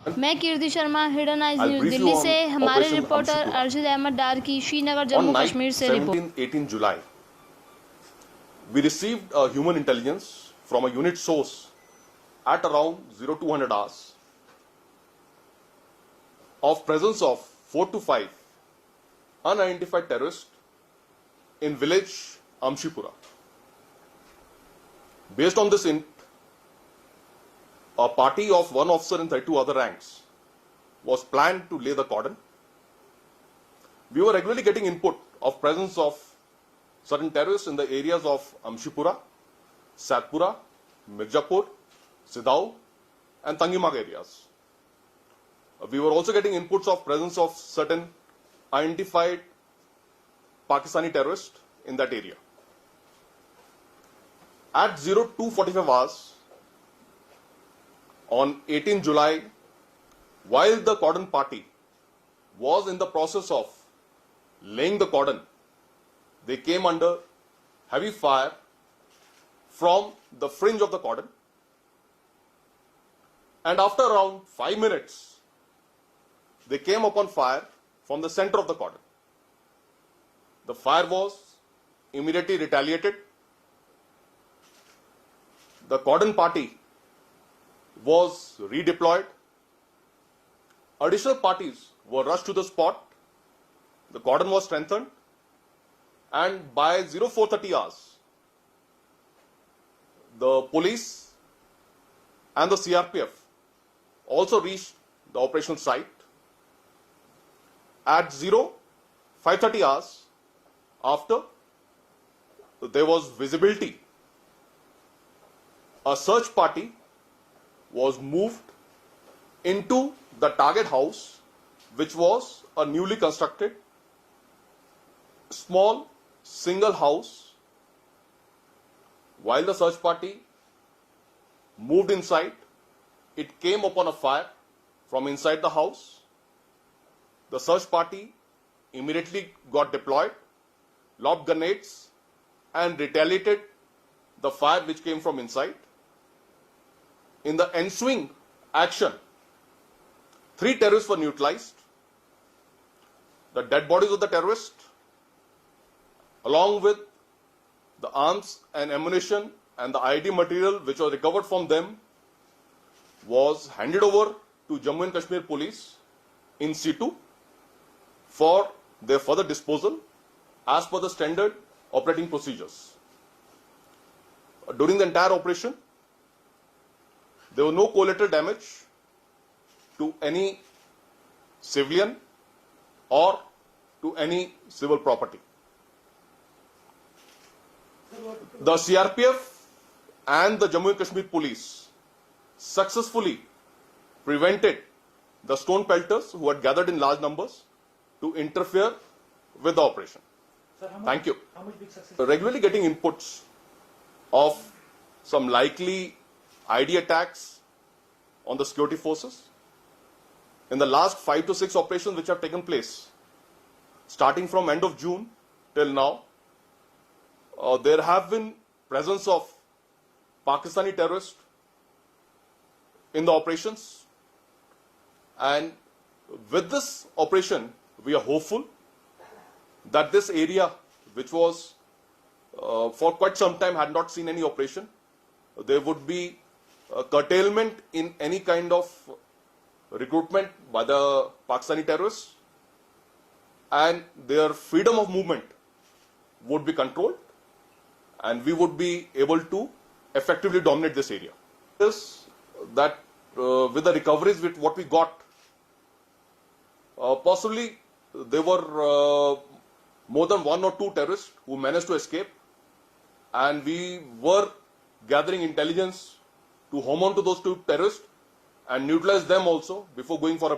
मैं Kirti Sharma, hidden eyes I'll news brief you Delhi से। on हमारे Operation reporter Amshipura. Arshad Ahmad Dar की श्रीनगर On जम्मू night कश्मीर से रिपोर्ट। 17-18 July, we received a human intelligence from a unit source at around 0200 hours of presence of 4 to 5 unidentified terrorists in village Amshipura. Based on this a party of one officer and 32 other ranks was planned to lay the cordon. We were regularly getting input of presence of certain terrorists in the areas of Amshipura, Satpura, Mirzapur, Sidao and Tangimag areas. We were also getting inputs of presence of certain identified Pakistani terrorists in that area. At 02:45 hours on 18 July, while the cordon party was in the process of laying the cordon, they came under heavy fire from the fringe of the cordon, and after around 5 minutes, they came upon fire from the center of the cordon. The fire was immediately retaliated. The cordon party was redeployed. Additional parties were rushed to the spot. The cordon was strengthened, and by 04:30 hours, the police and the CRPF also reached the operational site. At 05:30 hours, after there was visibility, a search party was moved into the target house, which was a newly constructed small single house. While the search party moved inside, it came upon a fire from inside the house. The search party immediately got deployed, lobbed grenades, and retaliated the fire which came from inside. In the ensuing action, 3 terrorists were neutralized. The dead bodies of the terrorists, along with the arms and ammunition and the ID material which was recovered from them, was handed over to Jammu and Kashmir Police in situ for their further disposal as per the standard operating procedures. During the entire operation, there was no collateral damage to any civilian or to any civil property. The CRPF and the Jammu and Kashmir Police successfully prevented the stone pelters who had gathered in large numbers to interfere with the operation. Sir, Thank you. How much big success? Regularly getting inputs of some likely ID attacks on the security forces. In the last 5 to 6 operations which have taken place, starting from end of June till now, there have been presence of Pakistani terrorists in the operations, and with this operation, we are hopeful that this area, which was for quite some time had not seen any operation, there would be a curtailment in any kind of recruitment by the Pakistani terrorists, and their freedom of movement would be controlled, and we would be able to effectively dominate this area. This that with the recoveries with what we got, possibly there were more than 1 or 2 terrorists who managed to escape, and we were gathering intelligence to home on to those 2 terrorists and neutralize them also before going for a